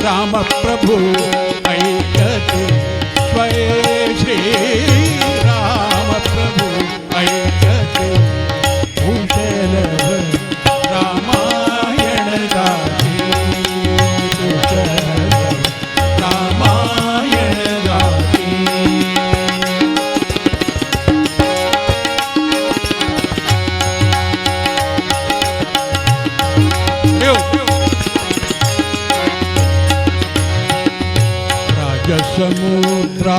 राम प्रभु ऐकते स्वये श्री राम प्रभु ऐकते कुशल रामायण गाते कुशल रामायण गाते राजसमुद्रा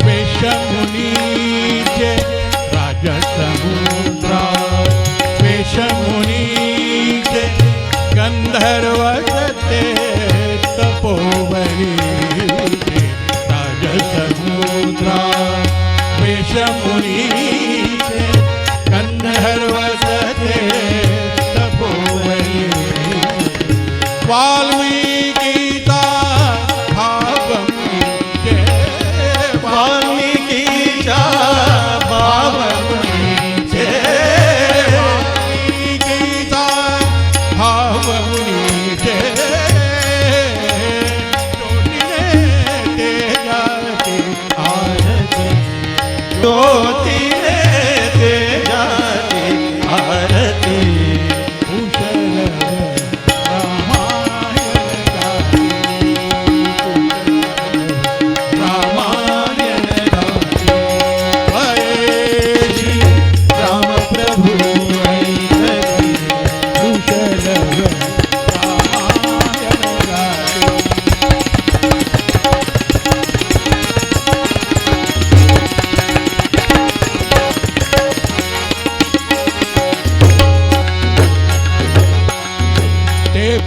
वेशमुनीचे राजसमुद्रा वेशमुनीचे गंधर्व गते तपोवनी राजसमुद्रा वेशमुनीचे गंधर्व गते तपोवनी वाल्मीकीचा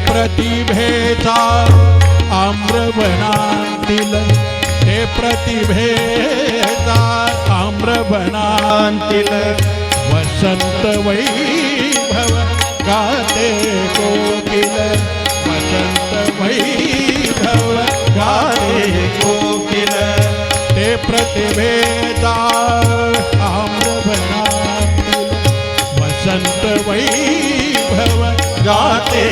प्रतिभेचा आम्रवनातील ते प्रतिभेचा आम्रवनातील वसंत वैभव गाते कोकिल वसंत वैभव गाते कोकिल ते प्रतिभेचा आम्रवनातील वसंत वैभव गाते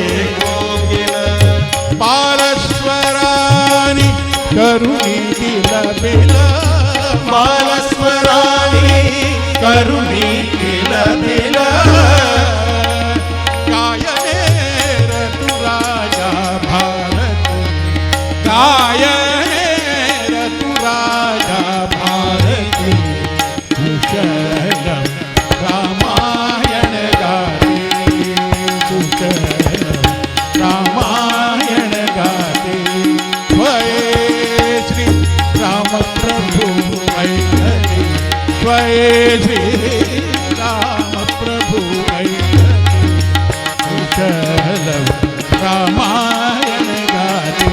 बालस्वरानी करुणी दिल बिल बालस्वरानी करुणी दिल बिल गायने ऋतु राजा भारत गायने ऋतु राजा भारत कुशल रामायण गाते कुशल रामायण गाते स्वये श्री राम प्रभु ऐकते स्वये श्री राम प्रभु ऐकते कुशल रामायण गाते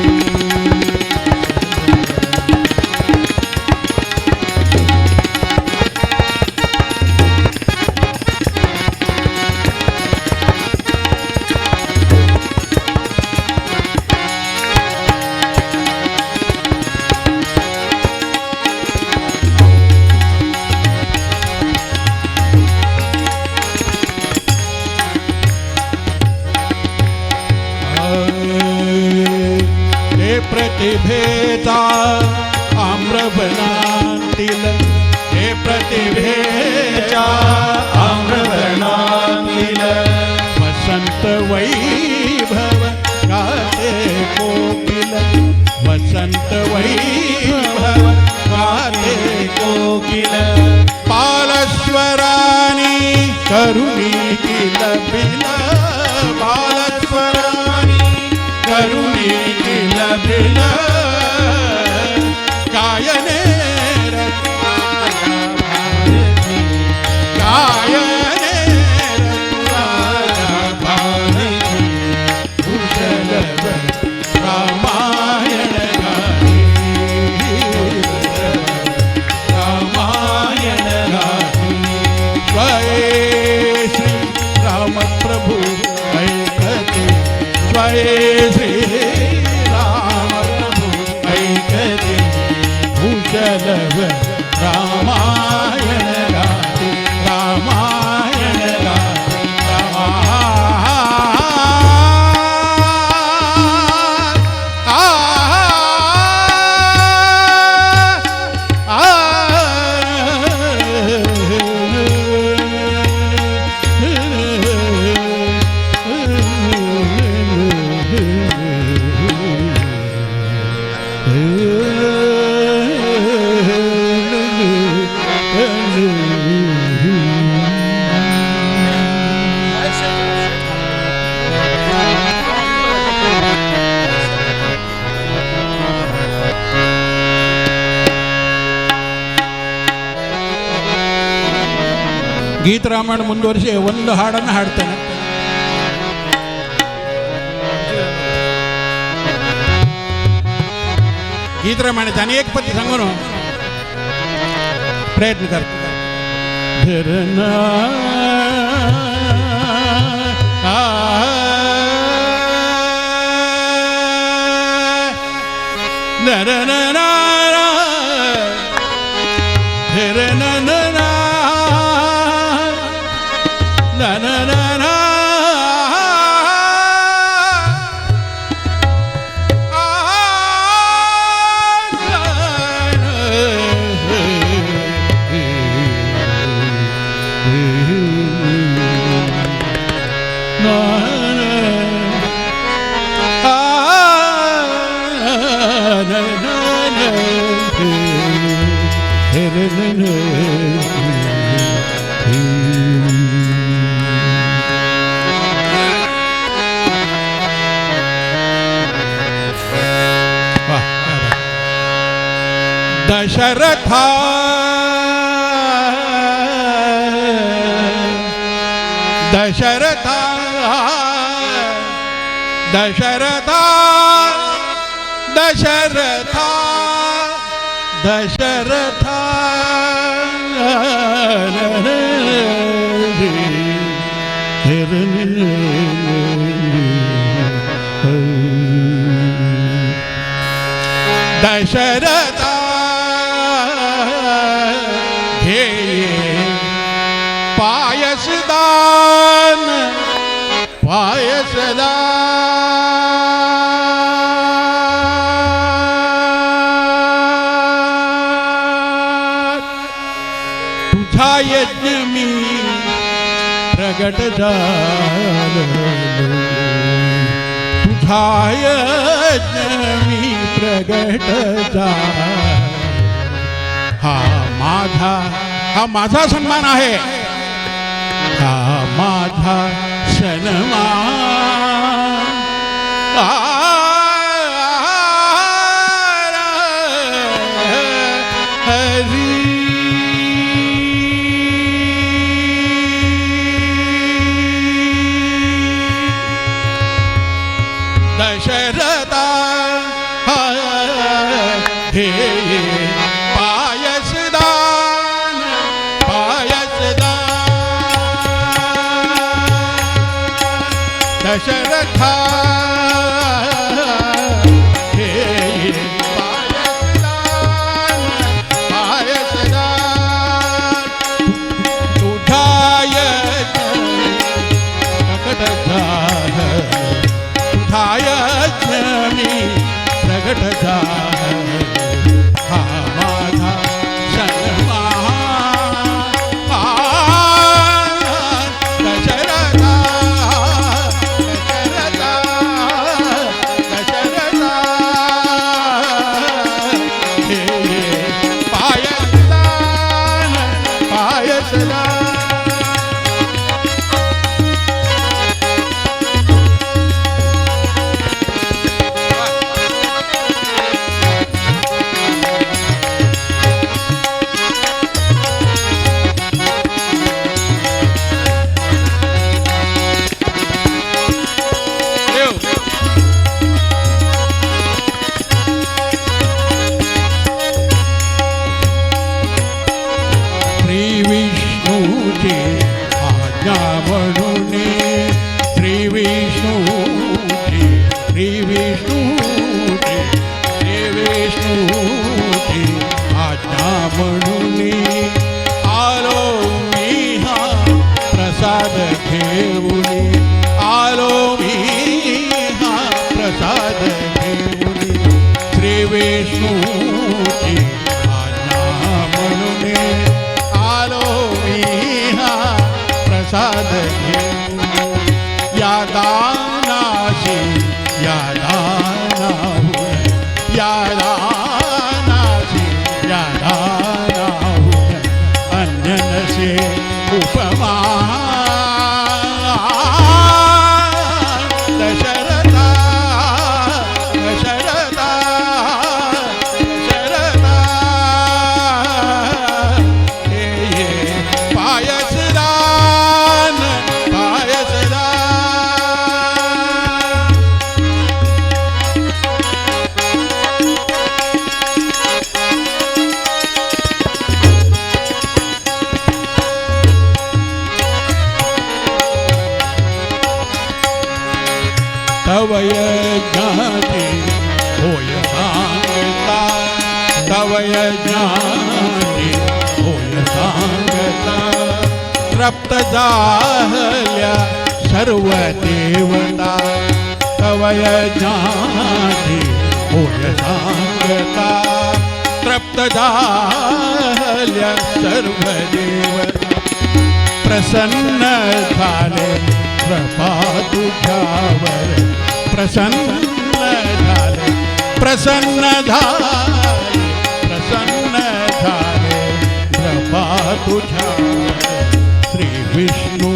प्रतिभेचा आम्रवनातील हे प्रतिभेचा आम्रवनातील वसंत वैभव गाते कोकिल वसंत वैभव गाते कोकिल बालस्वरानी करुणी किल बिल बालस्वरानी करुणी किल बिल गायने गायने रामायण रामायण स्वये श्री राम प्रभु ऐकते स्वये श्री राम प्रभु ऐकते भूषलव रामायण गाते रामायण गाते ಗೀತ ರಾಮಾಯಣ ಮುಂದುವರಿಸಿ ಒಂದು ಹಾಡನ್ನು ಹಾಡ್ತಾನೆ. ಗೀತ ರಾಮಾಯಣ त्याने एक पत्ती सांगून प्रयत्न करतो. दशरथा दशरथा दशरथा दशरथा दशरथा दशरथा पायसदान पायसदान तुझा यज्ञ मी प्रगट झालो तुझा यज्ञ मी प्रगट झालो हा माझा सन्मान आहे हा माझा सन्मान हरी दशरथा हे दशरथा हे पायसदान तुझा यज्ञ प्रगट झालं तुझा यज्ञ मी प्रगट प्रगट झाला हा माझा सन्मान दशरथा दशरथा दशरथा हे पायसदान पायसदान श्रीविष्णूची आज्ञा म्हणून श्रीविष्णूची श्रीविष्णूची श्रीविष्णूची आज्ञा म्हणून आलो मी हा प्रसाद घेऊन आलो मी हा प्रसाद घेऊन श्रीविष्णूची आज्ञा म्हणून आलो मी हा प्रसाद घेऊन या दानाशी या दानाहून या दानाशी या दानाहून अन्य नसे उपमा दशरथा दशरथा दशरथा पायसदान पायसदान तव यज्ञाती होय सांगता तव यज्ञाती होय सांगता तृप्त झाल्या सर्व देवता तव यज्ञाती होय सांगता तृप्त झाल्या सर्व देवता प्रसन्न झाले कृपा तुझ्यावर प्रसन्न झाले प्रसन्न झाले प्रसन्न झाले कृपा तुझ्यावर श्री विष्णू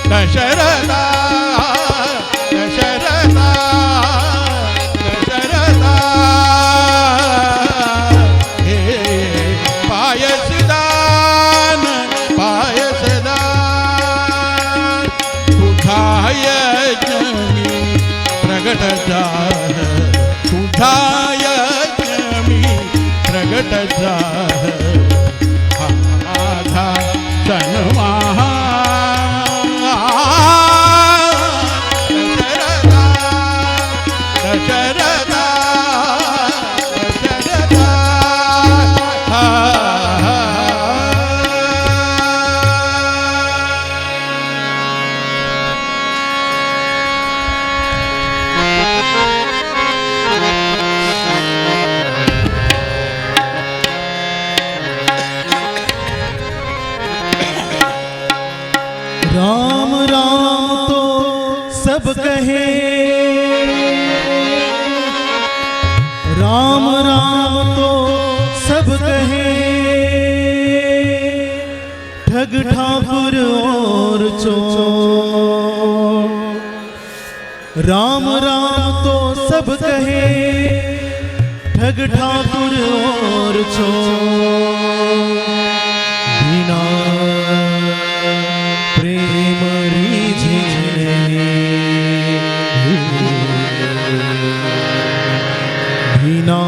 दशरथा दशरथा दशरथा हे पायसदान पायसदान तुझा यज्ञ प्रगट झाला तुझा यज्ञ प्रगट झाला हा माझा सन्मान राम राम तो सब कहे राम राम तो सब कहे ठग ठाकुर और चोर राम राम तो सब कहे ठग ठाकुर और चोर बिना प्रेम रीझे बिना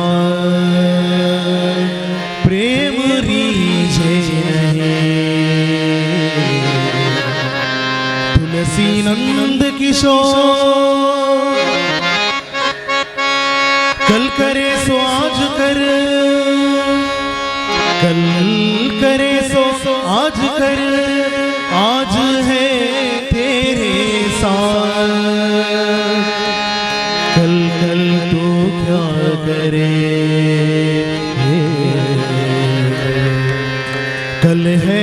प्रेम रीझे तुलसी नंद किशोर कल करे सो आज कर कल करे सो आज कर, आज है तेरे साथ, कल कल तो क्या करे, कल है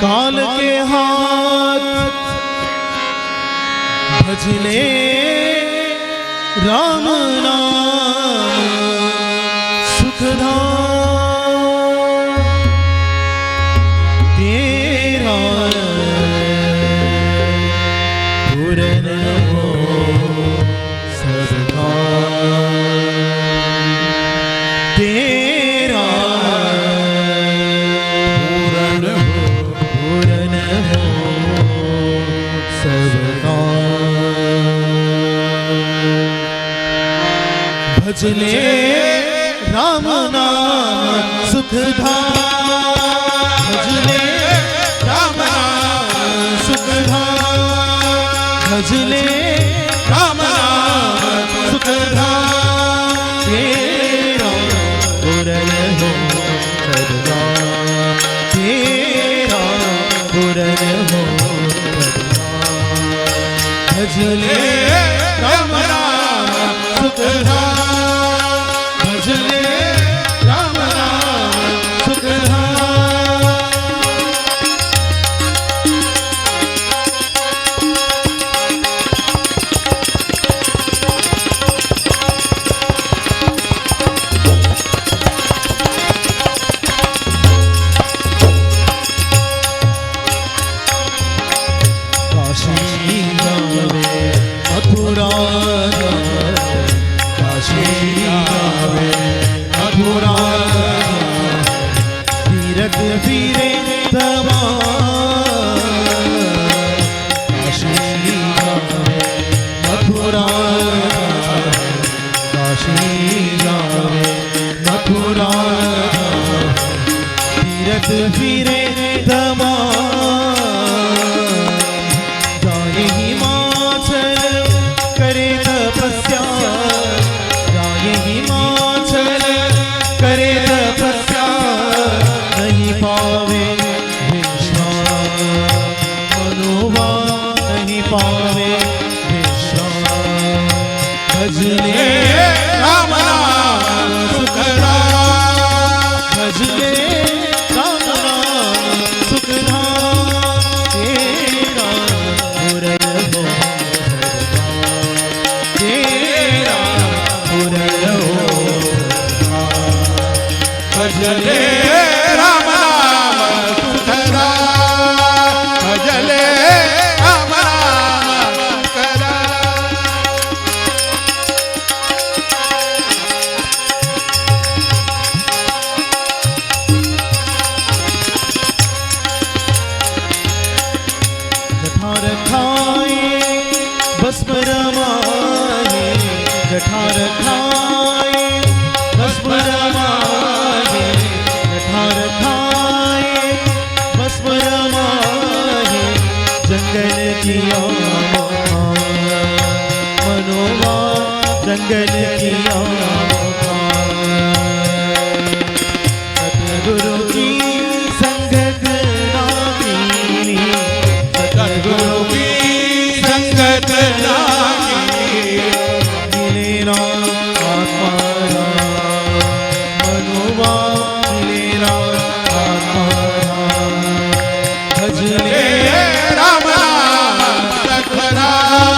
काल के हाथ, भजले राम नाम सुखधाम, तेरा पूरन हो सबका, तेरा पूरन हो सबका, भजले राम नाम सुखधाम, भजले राम नाम सुखधाम, भजले राम नाम सुखधाम, तेरा पूरन हो सबका, तेरा पूरन हो सबका, भजले राम नाम सुखधाम, भजले राम नाम सुखधाम। काशी जावे मथुरा जावे, काशी जावे मथुरा जावे, तीरथ फिरे तवा, काशी जावे मथुरा जावे, काशी जावे मथुरा जावे, तीरथ फिरे तवा, जाए हिमाचल करे तपस्या, जाए हिमाचल करे तपस्या, नहीं पावे विश्राम मनोवा, नहीं पावे विश्राम, भजले राम नाम सुखधाम, भजले राम नाम सुखधाम, तेरा पूरन हो सबका, तेरा पूरन हो सबका, भजले राम नाम सुखधाम, भजले राम नाम सुखधाम। जठार खाए भस्म रमाए, जठार खाए भस्म रमाए, जठार खाए भस्म रमाए, जंगल किया मनोवा, जंगल किया सतगुरु की संगत ना मिली, सतगुरु की संगत लागी, मिले ना आत्मा मनोवा, मिले ना आत्मा, भजले राम नाम सुखधाम,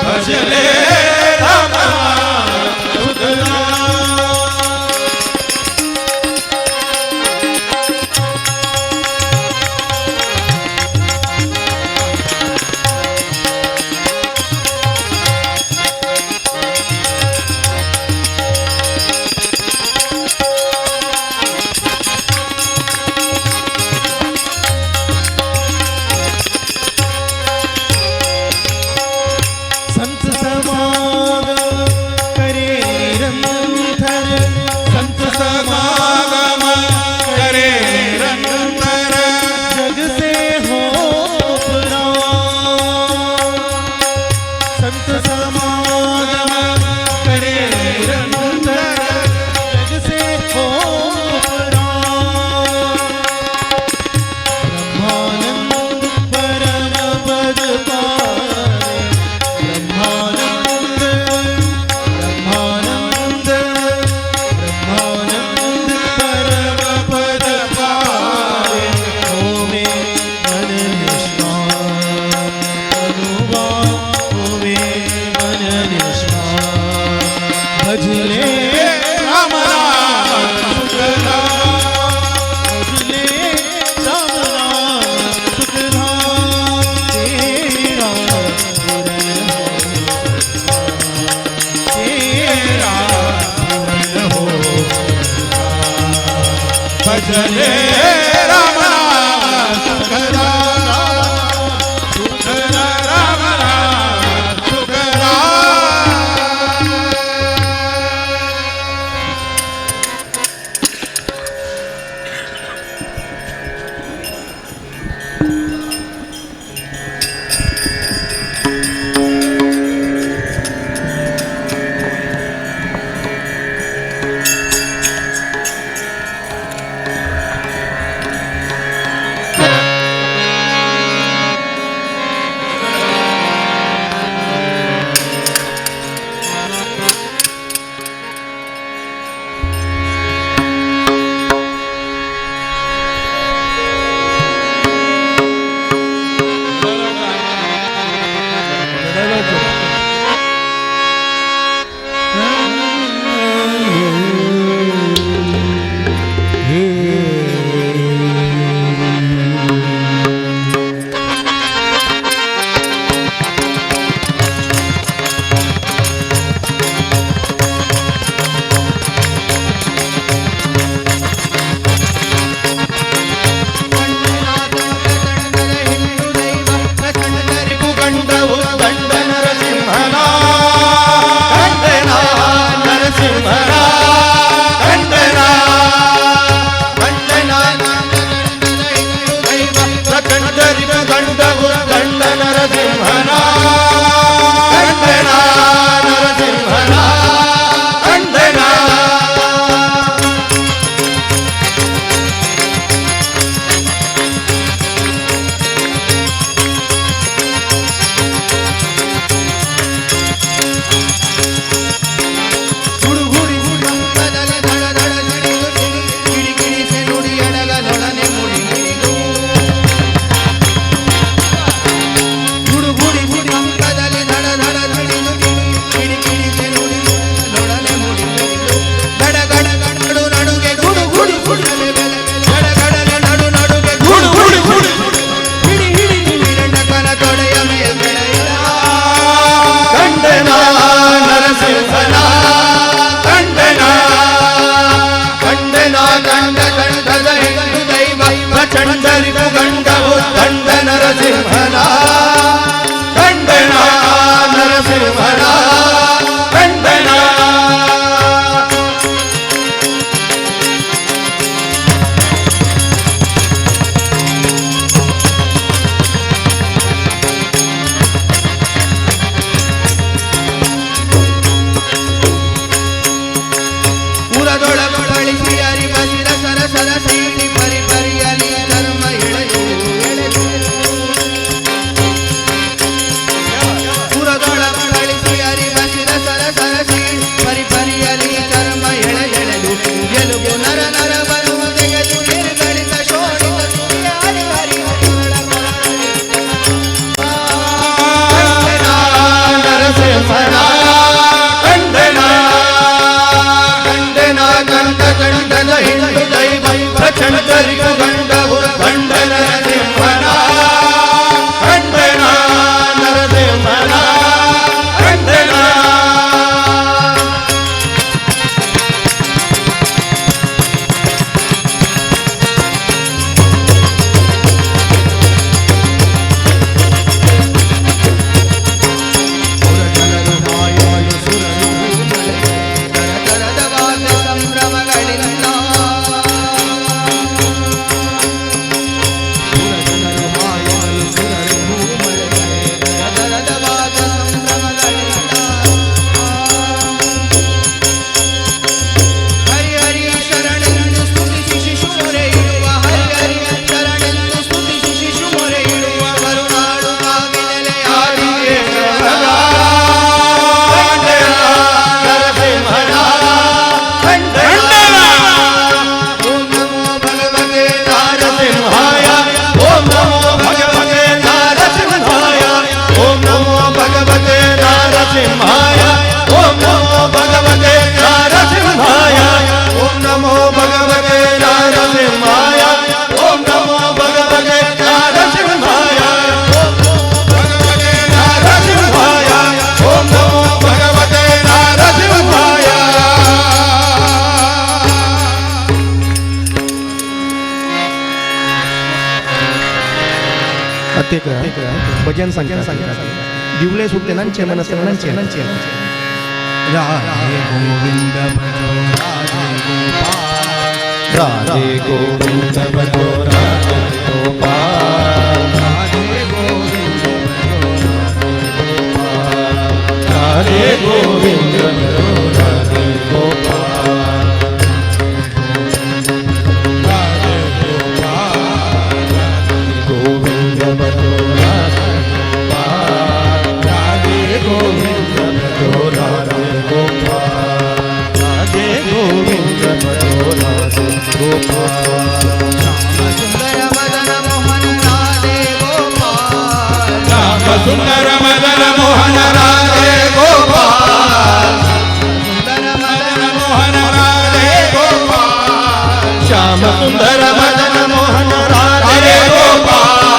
भजले राम नाम भजले राम नाम सुखदा सुखदा राम नाम सुखदा भजन सांगतात दिवले सुटते नांचे मनस नांचे राधे गोविंद भजो राधे गोपाल राधे गोविंद भजो राधे गोपाल राधे गोविंद भजो राधे गोपाल राधे गोविंद भजो राधे गोपाल राधे गोविंद भजो राधे गोपाल राधे गोविंद भजो राधे गोपाल श्याम सुंदर मदन मोहन राधे गोपाल श्याम सुंदर मदन मोहन राधे गोपाल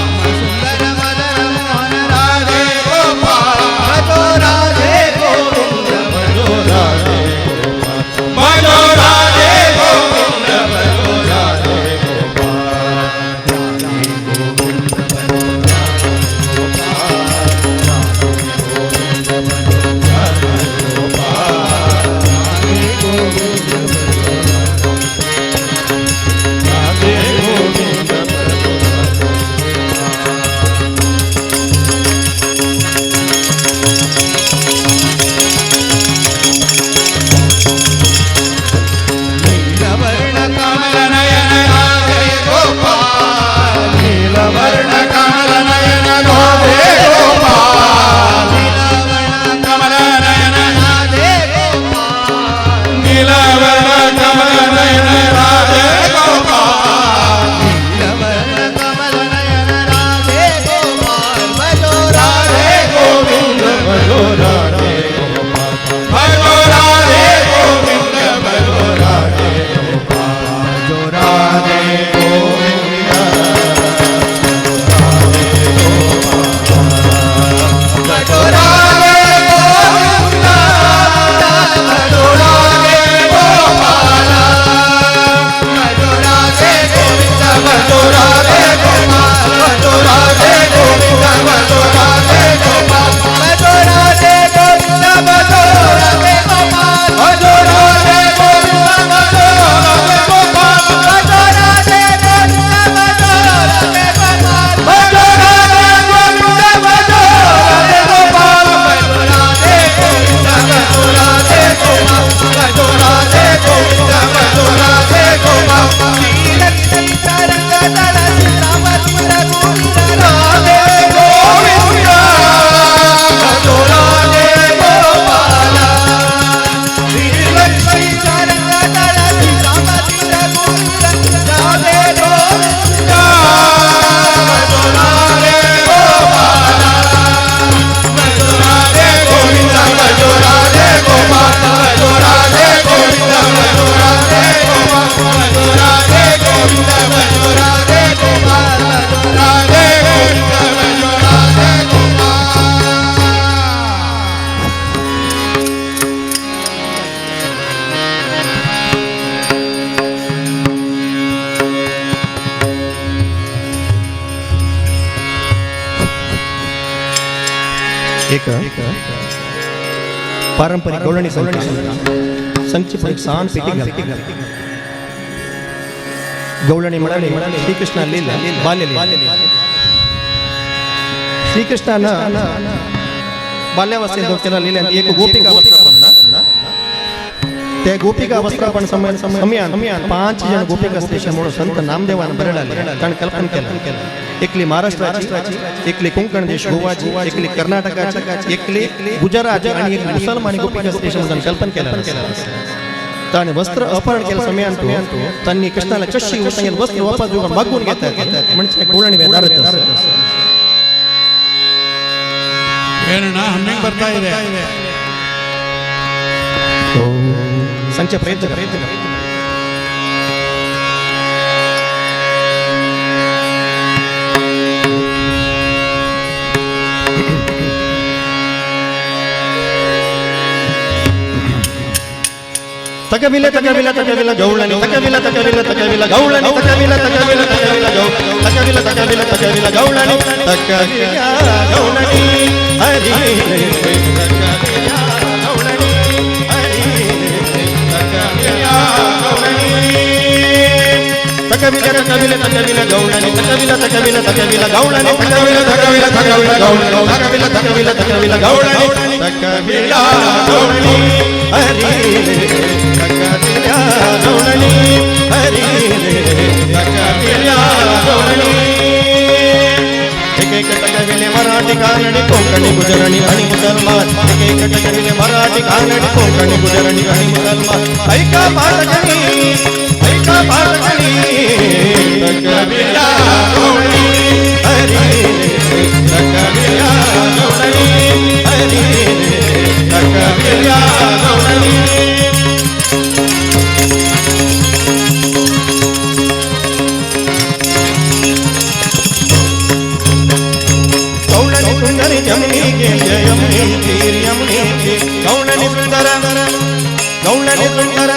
सुंदर मदन मोहन राधे गोपाल भजो राधे गोविंद भजो राधे गोपाल भजो राधे गोविंद भजो राधे एक पारंपरिक गवळणी संक्षिप्त एक शांत पेटी गवळणी म्हणाले श्रीकृष्ण बाल्य श्रीकृष्णानं बाल्यावस्थेत केला लिहिल्या एक गोपिका वस्त्र त्या गोपिका वस्त्रापण समयान 5 जण गोपिका असल्यामुळे संत नामदेवानं बरडाले कारण कल्पना केलं एकली महाराष्ट्राची एकली कोंकण देश गोवाची एकली कर्नाटकाची एकली गुजरात आणि एक मुसलमानी गोपिका असल्यामुळे कल्पना केलं ताने वस्त्र अपहरण केलं समयान त्यांनी कृष्णाला कशी वस्त्र वापस मागून घेतात म्हणजे गोळणी वेदारत ಏನಣ್ಣ ಹಮ್ಮಿಂಗ್ ಬರ್ತಾ ಇದೆ ಸಂಚ ಪ್ರಯತ್ನ तकविला तकविला तकविला गौळणी तकविला तकविला तकविला गौळणी तकविला तकविला तकविला तकविला तकविला तकविला गौळणी तकविला गौळणी हरी तकविला गौळणी हरी तकविला गौळणी तकविला तकविला तकविला गौळणी तकविला तकविला तकविला गौळणी तकविला तकविला तकविला गौळणी तकविला तकविला तकविला गौळणी तकविला गौळणी हरी तकविला गौळणी हरी तकविला गौळणी एक एक तकविले मराठी कानडी कोकणी गुजरणी आणि मुसलमान एक एक तकविले मराठी कानडी कोकणी गुजरणी आणि मुसलमान ऐका पाठकणी तकविला गौळणी हरी तकविला गौळणी हरी तकविला गौळणी गौळणी सुंदरी यमुनी गे यमुनी तीर यमुनी गौळणी सुंदर गौळणी सुंदर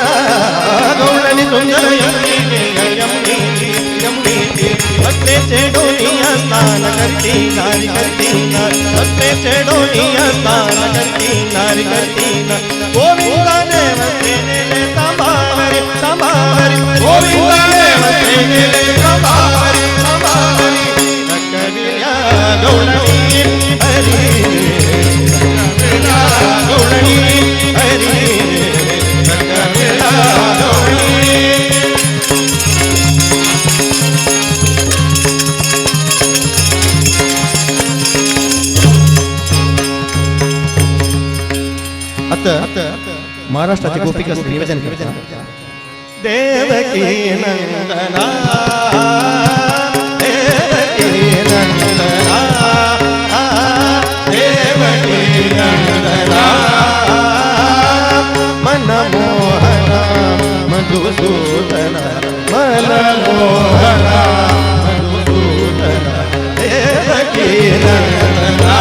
गौळणी सुंदर यमुनी गे यमुनी यमुनी भक्तेचे डोलिया स्नान करती नारी करती भक्तेचे डोलिया स्नान करती नारी करती गोविंदाने वसलेले संभावरी संभावरी गोविंदाने वसलेले संभावरी संभावरी तकविला गौळणी हरी तकविला गौळणी हरी तकविला गौळणी आता महाराष्ट्राचे गोपिका निवेदन करतात देवकी नंदना देवकी नंदना देवकी नंदना मनमोहना मधुसूदना मनमोहना मधुसूदना देवकी नंदना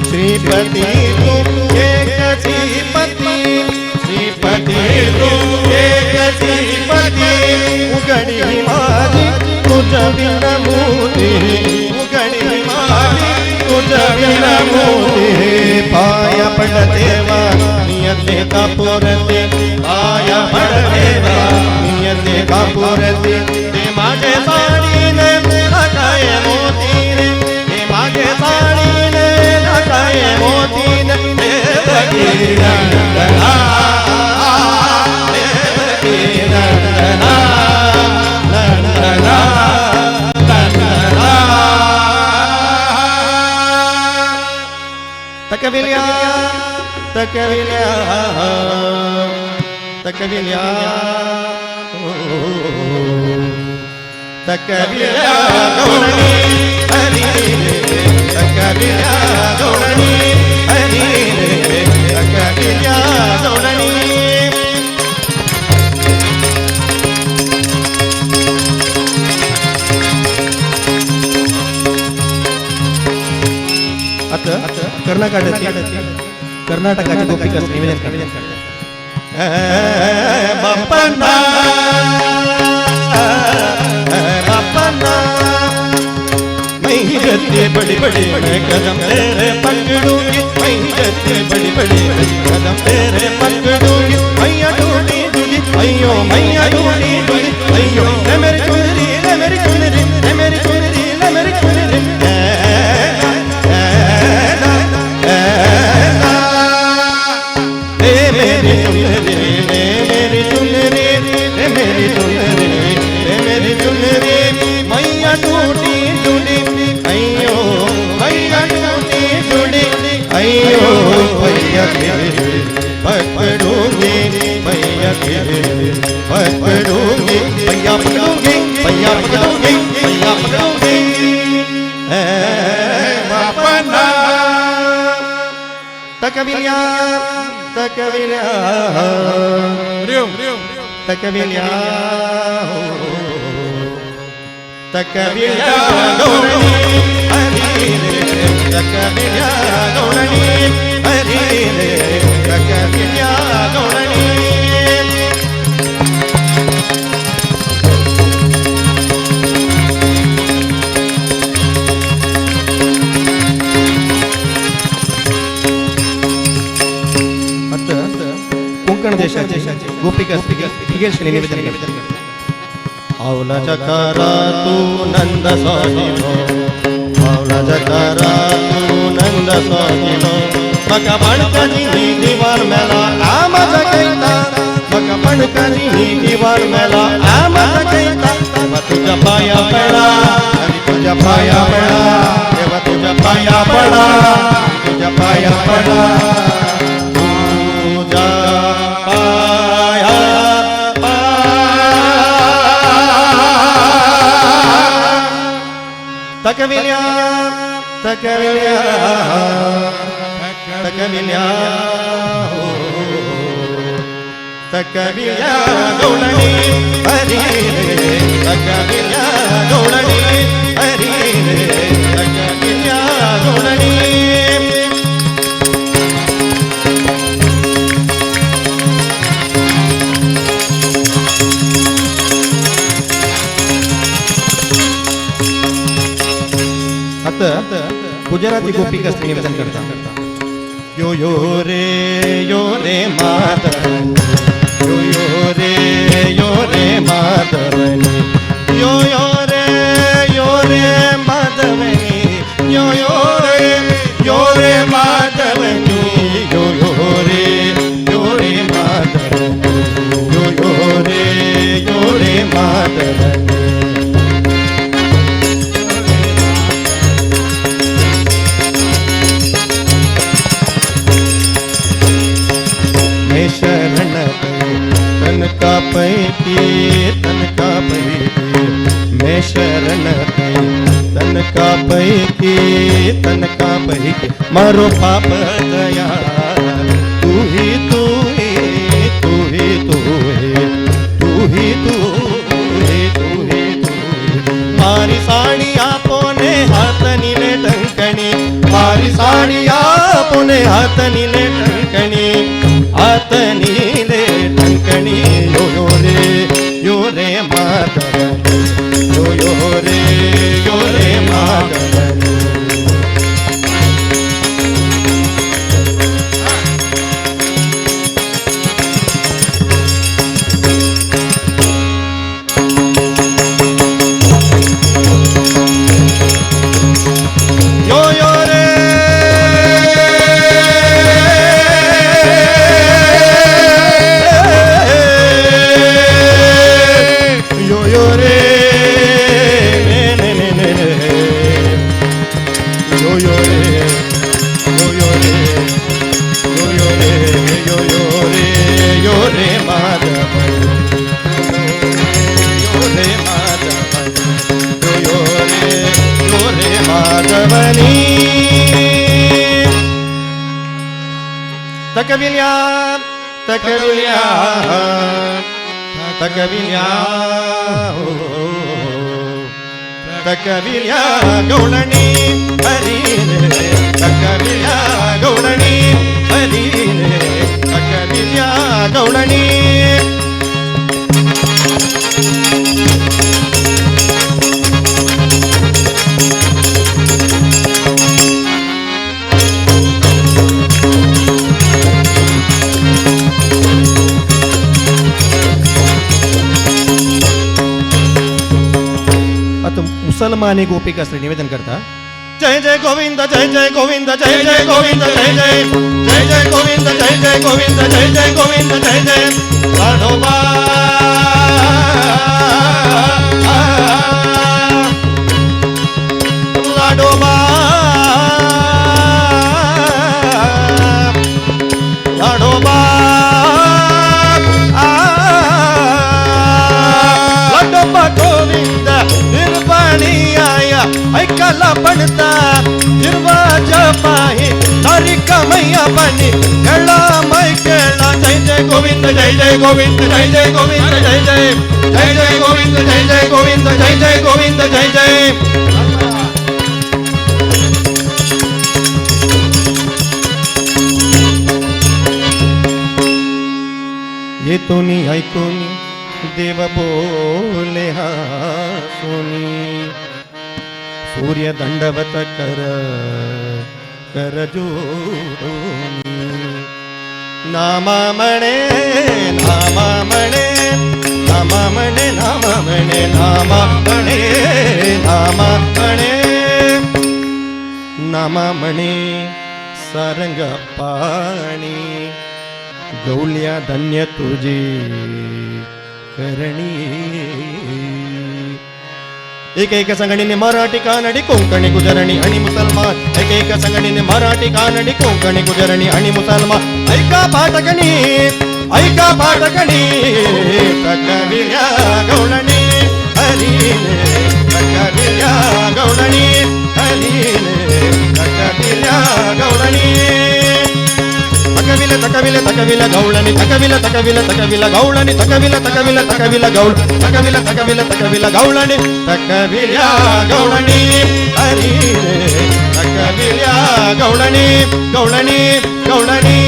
श्रीपति तू एक श्रीपति श्रीपति तू एक श्रीपति उगड़ी माझी तुझ बिन मोती उगड़ी माझी तुझ बिन मोती पाया पड देवा नियते का पुरते पाया पड देवा नियते का पुरते ते मागे साडी ने लगाए मोती रे ते मागे साडी ने लगाए मोती ने देवकी नंदना देवकी नंदना नंदना नंदना तकविला तकविला तकविला तकविला गौळणी हरी तकविला गौळणी हरी तकविला गौळणी आता कर्नाटकाची गोपिका निवेदन करतात बापना बापना मैं जत्ते बड़ी बड़ी कदम तेरे पकड़ूंगी मैं जत्ते बड़ी बड़ी कदम तेरे पकड़ूंगी मैया ढूंढी ढूंढी अयो मैया ढूंढी ढूंढी अयो ले मेरी चुनरी ले मेरी चुनरी ले मेरी चुनरी ले मेरी चुनरी मेरी चुनरी मेरी चुनरी मेरी चुनरी मैया ढूंढी ढूंढी अयो मैया ढूंढी ढूंढी अयो मैया पकड़ूंगी मैया पकड़ूंगी मैया पकड़ूंगी मैया पकड़ूंगी मैया पकड़ूंगी बापना तकविला तकविला तकविला तकविल्या गौळणी हरी रे तकविल्या गौळणी हरी रे तकविल्या गौळणी कोकण देशाचे गोपिका ठिगेश्वरी निवेदन करतात आवला जकारा तू नंद स्वामीनो आवला जकारा तू नंद स्वामीनो मका बनकनी दीवार मेला आमज कैता मका बनकनी दीवार मेला आमज कैता देवा तुझ्या पाया पडा आणि तुझ्या पाया पडा देवा तुझ्या पाया पडा तुझ्या पाया पडा तकविल्या तकविल्या तकविल्या तकविल्या गौळणी हरी रे तकविल्या गौळणी हरी रे तकविल्या गौळणी गुजराती गोपिका स्त्री निवेदन करता यो रे माधवनी यो रे माधवनी यो रे माधवनी यो रे माधवनी यो रे माधवनी यो रे माधवनी शरण तन का पैकी मैं शरण तन का पैकी मारो पाप दया तू ही तू ही तू ही तू ही तू ही तू ही तू ही तू मारी साड़ी आपोने हाथ नीले टंकनी मारी साड़ी आपोने हाथ नीले टंकनी हाथ नीले टंकनी यो रे माधवनी यो रे माधवनी तकविल्या तकविल्या तकविल्या तकविल्या गौळणी हरी रे तकविल्या गौळणी हरी रे तकविल्या गौळणी मुसलमानी गोपिका स्त्री निवेदन करता जय जय गोविंद जय जय गोविंद जय जय गोविंद जय जय जय जय गोविंद जय जय गोविंद जय जय गोविंद जय जय लाडोबा लाडोबा लाडोबा लाडोबा गोविंद निर्वाणी आया ऐकायला बनता निर्वाजा पाही तारिका मैया बनी केळा मै केळा जय जय गोविंद जय जय गोविंद जय जय गोविंद जय जय जय जय जय जय गोविंद जय जय. येतोनी ऐकूनी देव बोले हासुनी सूर्य दंडवत कर जोडोनी नामा म्हणे नामा म्हणे नामा म्हणे नामा म्हणे नामा म्हणे नामा म्हणे नामा म्हणे सारंग पाणी गौल्या धन्य तुझी करणी. एक एक संगणीने मराठी कानडी कोंकणी गुजरणी आणि मुसलमान. एक एक संगणीने मराठी कानडी कोंकणी गुजरणी आणि मुसलमान. ऐका पाठकणी ऐका पाठकणी तकविल्या गौळणी हरीने तकविल्या गौळणी हरीने तकविल्या गौळणी. तकविल तकविल तकविल गौळणी तकविल तकविल तकविल गौळणी तकविल तकविल तकविल गौळ तकविल तकविल तकविल गौळणी तकविल्या गौळणी हरी रे तकविल्या गौळणी गौळणी गौळणी.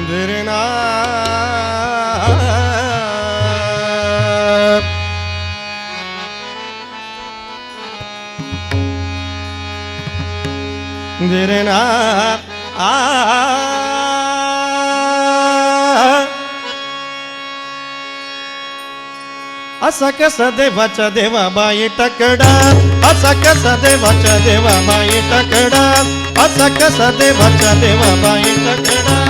गिरना गिरना असा कसा देवाच्या देवाबाई टकडा असा कसा देवाच्या देवाबाई टकडा असा कसा देवाच्या देवाबाई टकडा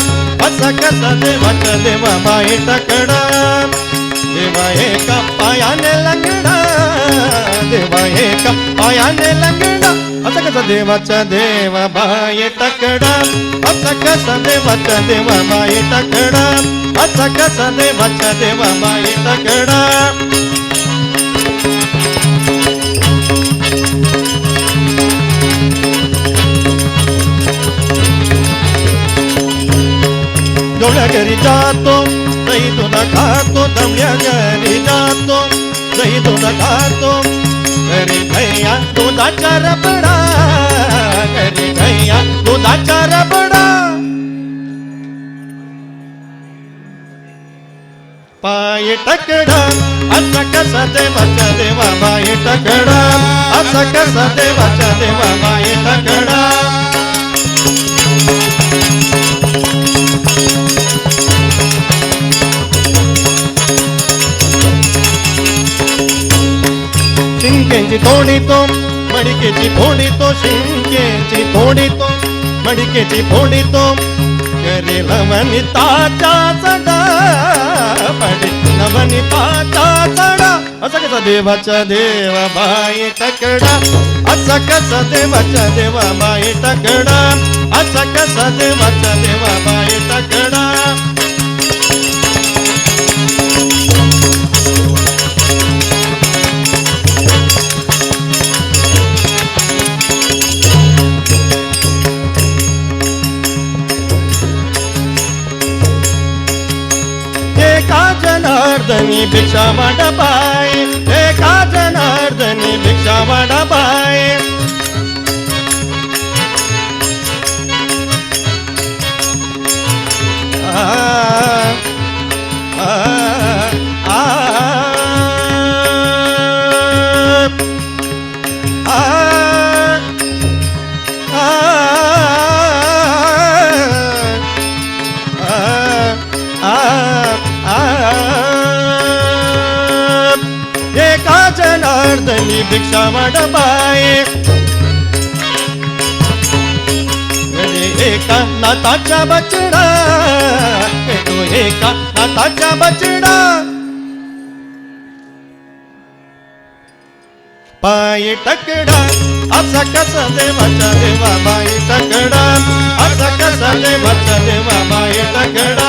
असा कसा देवाच्या देवाबाई टकडा. देवा एका पायाने लंगडा देवा एका पायाने लंगडा असा कसा देवाच्या देवाबाई टकडा असा कसा देवाच्या देवाबाई टकडा असा कसा देवाच्या देवाबाई टकडा. गवळ्या घरी जातो दही दूध खातो दमल्या घरी जातो दही दूध खातो घरी भैया दुधाचा रबडा घरी भैया दुधाचा रबडा. पाय टकडा असा कसा देवाच्या देवा बाई टकडा असा कसा देवाच्या देवा बाई टकडा. शिंकेची थोडी तो मडिकेची फोडी तो शिंकेची थोडी तो मडिकेची फोडी तो करे लवनिताचा चढा पडे लवनिताचा चढा. असा कसा देवाच्या देवा बाई टकडा असा कसा देवाच्या देवा बाई टकडा असा कसा देवाच्या देवा बाई टकडा. जनार्दनी भिक्षा वाडा बाय एका जनार्दनी भिक्षा वाडा बाय. एका जनार्दनी भिक्षा वाडा बाय एका नाताचा बचडा तो एका नाताचा बचडा. बाई टकडा असा कसा देवाचा देवा बाई टकडा असा कसा देवाचा देवा बाई टकडा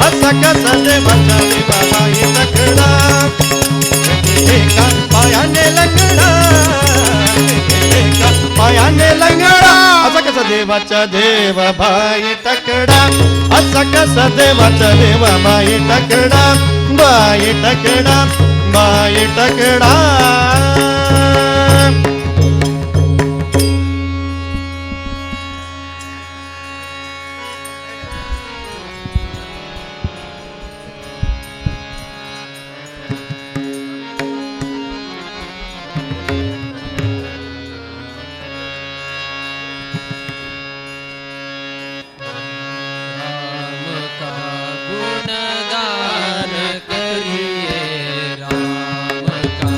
असा कसा देवाचा देवा बाई टकडा एका पायाने लंगडा एका पायाने लंगडा असा कसा देवाचा देवा बाई टकडा असा कसा देवाचा देवा बाई टकडा बाई टकडा बाई टकडा गुणगान करिए राम का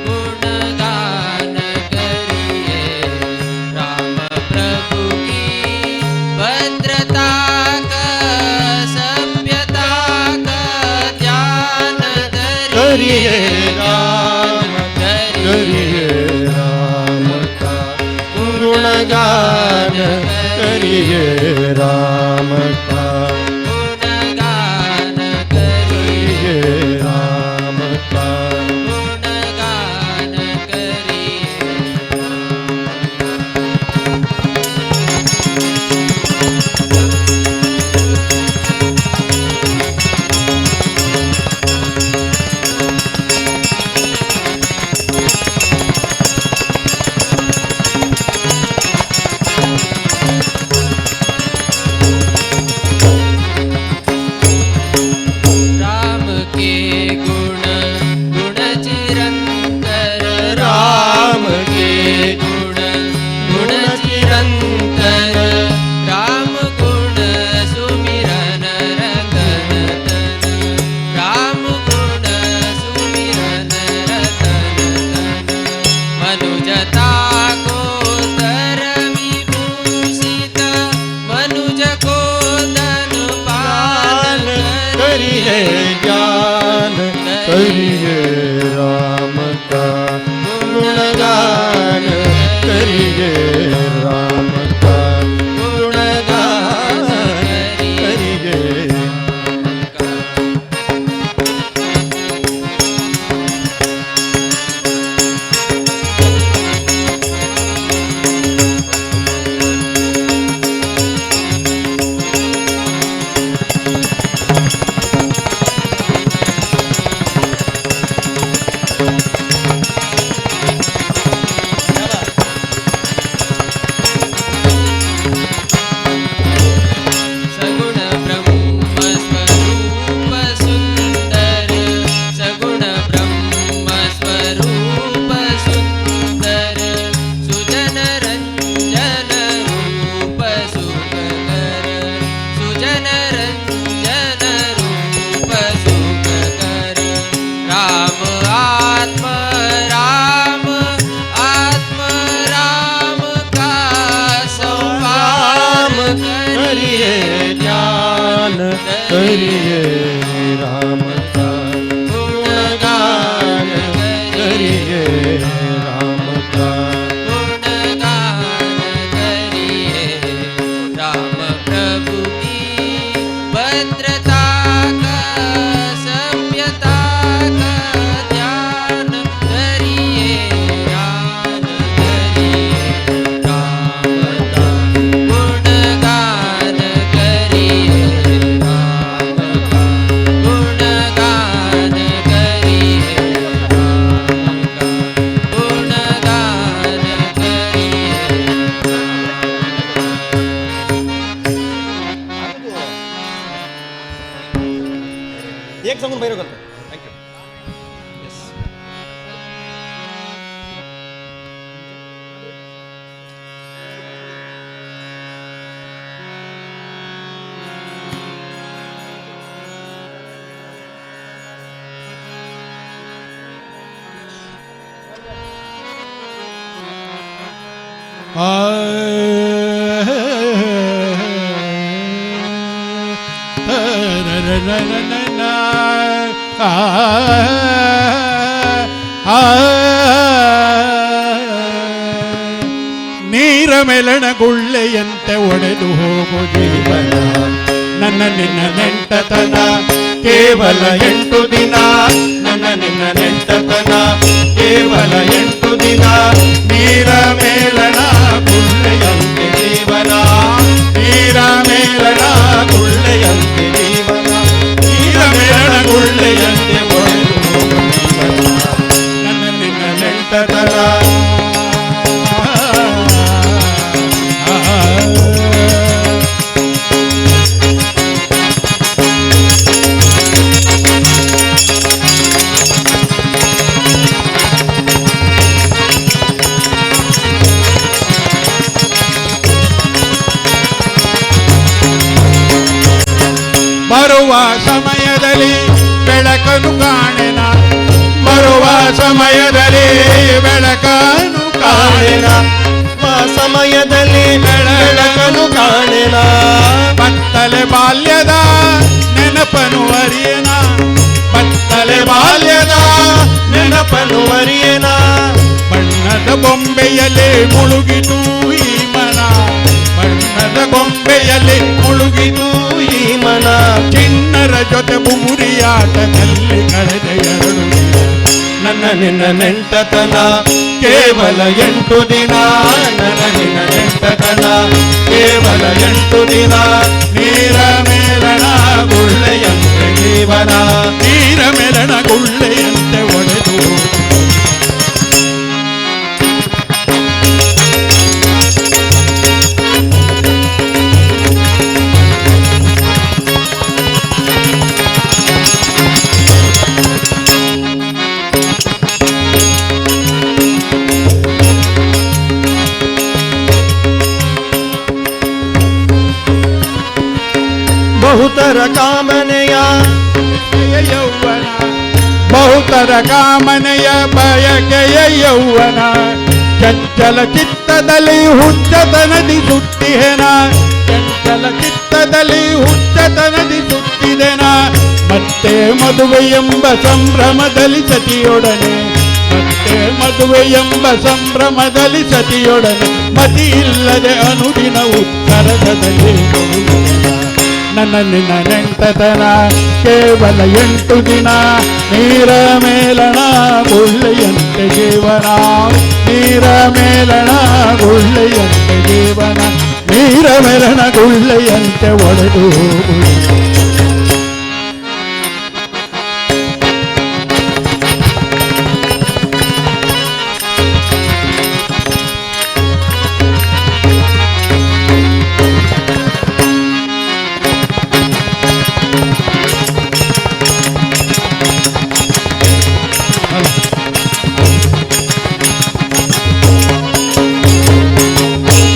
गुणगान करिए राम का गुणगान करिए करिए राम का गुणगान करिए राम का गुणगान करिए करिए राम का गुणगान करिए राम का गुणगान करिए राम प्रभु की भद्रता का सभ्यता का ध्यान करिए ध्यान करिए राम का गुणगान करिए एक सांगून बाहेर घालतो. थँक्यू. ಮೆಲಣ ಗುಳ್ಳೆಯಂತೆ ಒಡೆದು ಹೋಗು ಜೀವನ ನನ್ನ ನಿನ್ನ ನೆಂಟತನ ಕೇವಲ 8 ದಿನ ನನ್ನ ನಿನ್ನ ನೆಂಟತನ ಕೇವಲ 8 ದಿನ ನೀರ ಮೇಲಣ ಗುಳ್ಳೆಯಂತೆ ಜೀವನ ನೀರ ಮೇಲಣ ಗುಳ್ಳೆಯಂತೆ ಜೀವನ ನೀರ ಮೇಲಣ ಗುಳ್ಳೆಯಂತೆ ಒಡೆದು ಹೋಗು ಜೀವನ ನನ್ನ ನಿನ್ನ ನೆಂಟತನ ಬರುವ ಸಮಯದಲ್ಲಿ ಬೆಳಕನು ಕಾಣೆನ ಬರುವ ಸಮಯದಲ್ಲಿ ಬೆಳಕನು ಕಾಣೆನ ಸಮಯದಲ್ಲಿ ಬೆಳಕನು ಕಾಣೆನ ಬತ್ತಲೆ ಬಾಲ್ಯದ ನೆನಪನು ಅರಿಯನ ಬತ್ತಲೆ ಬಾಲ್ಯದ ನೆನಪನು ಅರಿಯನ ಬಣ್ಣದ ಬೊಂಬೆಯಲ್ಲಿ ಮುಳುಗಿತು ಈ ಮನ ಬಣ್ಣದ ಬೊಂಬೆಯಲ್ಲಿ ಮುಳುಗಿತು ಈ ಮನ ಚಿಣ್ಣರ ಜೊತೆ ಬುಗುರಿಯಾಟದಲ್ಲಿ ಕಳೆದ 2 ದಿನ ನನ್ನ ನಿನ್ನ ನೆಂಟತನ ಕೇವಲ 8 ದಿನ ನನ್ನ ನಿನ್ನ ನೆಂಟತನ ಕೇವಲ 8 ದಿನ ನೀರ ಮೇಲಣ ಗುಳ್ಳೆಯಂತೆ ಜೀವನ ನೀರ ಮೆಲಣ ಗುಳ್ಳೆಯಂತೆ ಒಡೆದು ಬಹುತರ ಕಾಮನೆಯ ಯೌವನ ಬಹುತರ ಕಾಮನೆಯ ಬಯಕೆಯ ಯೌವನ ಚಂಚಲ ಚಿತ್ತದಲ್ಲಿ ಹುಚ್ಚತನದಿ ಸುತ್ತಿಹೆನ ಚಂಚಲ ಚಿತ್ತದಲ್ಲಿ ಹುಚ್ಚತನದಿ ಸುತ್ತಿದೆನ ಮತ್ತೆ ಮದುವೆ ಎಂಬ ಸಂಭ್ರಮದಲ್ಲಿ ಸತಿಯೊಡನೆ ಮತ್ತೆ ಮದುವೆ ಎಂಬ ಸಂಭ್ರಮದಲ್ಲಿ ಸತಿಯೊಡನೆ ಮತಿ ಇಲ್ಲದೆ ಅನುದಿನ ಉತ್ತರದಲ್ಲಿ ನನ್ನ ನಿನ್ನ ನೆಂಟತನ ಕೇವಲ 8 ದಿನ ನೀರ ಮೇಲಣ ಗುಳ್ಳೆಯಂತೆ ಜೀವನ ನೀರ ಮೇಲಣ ಗುಳ್ಳೆಯಂತೆ ಜೀವನ ನೀರ ಮೇಲಣ ಗುಳ್ಳೆಯಂತೆ ಒಡೆದು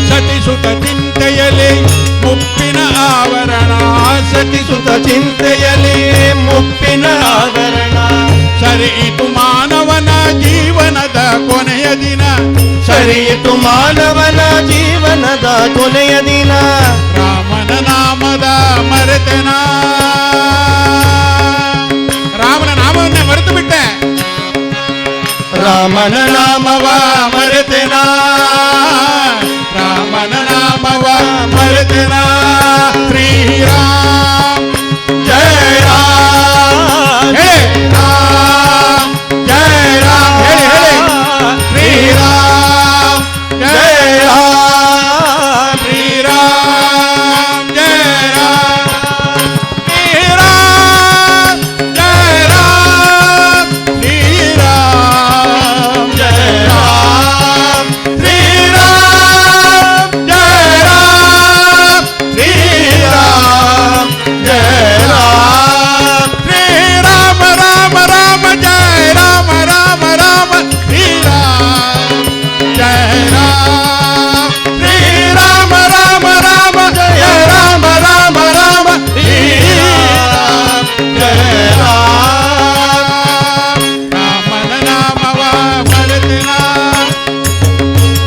ಸತಿಸುತ ಚಿಂತೆಯಲ್ಲಿ ಮುಪ್ಪಿನ ಆವರಣ ಸತಿಸುತ ಚಿಂತೆಯಲ್ಲಿ ಮುಪ್ಪಿನ ಆವರಣ ಸರಿಯಿತು ಮಾನವನ ಜೀವನದ ಕೊನೆಯ ದಿನ ಸರಿಯಿತು ಮಾನವನ ಜೀವನದ ಕೊನೆಯ ದಿನ ರಾಮನ ನಾಮದ ಮರೆತೆನ ರಾಮನ ನಾಮವನ್ನೇ ಮರೆತು ಬಿಟ್ಟೆ ರಾಮನ ನಾಮವ ಮರೆತೆನ ರಾಮನ ನಾಮವ ಮರೆತೆನ ಶ್ರೀರಾಮ್ ಜಯ ರಾಮ ಹೇ ರಾಮ್ ಜಯ ರಾಮ್ ಹೇಳಿ ಹೇಳಿ ಶ್ರೀರಾಮ್ ಜಯ ರಾಮ್ ಶ್ರೀರಾಮ್ ಜಯ ರಾಮ್ ಶ್ರೀರಾಮ್ ಜಯ ರಾಮ್ ಶ್ರೀರಾಮ್ ಜಯ ರಾಮ ಶ್ರೀರಾಮ್ ಜಯ ರಾಮ್ ಶ್ರೀರಾಮ್ ಜಯ ರಾಮ ಶ್ರೀರಾಮ ರಾಮ ರಾಮ ಜಯ ರಾಮ ರಾಮ ರಾಮ ಶ್ರೀರಾಮ್ ಜಯ ರಾಮ ಶ್ರೀರಾಮ ರಾಮ ರಾಮ ಜಯ ರಾಮ ರಾಮ ರಾಮ ಶ್ರೀರಾಮ್ ಜಯ ರಾಮನ ನಾಮವ ಮರೆತಿನ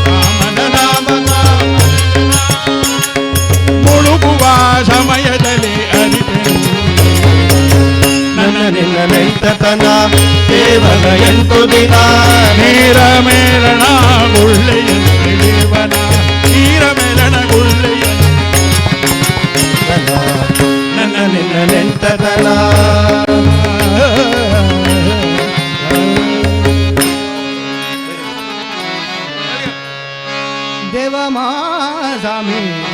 ರಾಮನ ನಾಮವ ಮುಳುಗುವ ಸಮಯದಲ್ಲಿ ಅರಿತೆನು ನನ್ನ ನಿನ್ನ ನೆಂಟತನ ಕೇವಲ 8 ದಿನ ನೀರ ಮೇಲಣ ಗುಳ್ಳೆಯಂತೆ ಜೀವನ ನೀರ स्वामी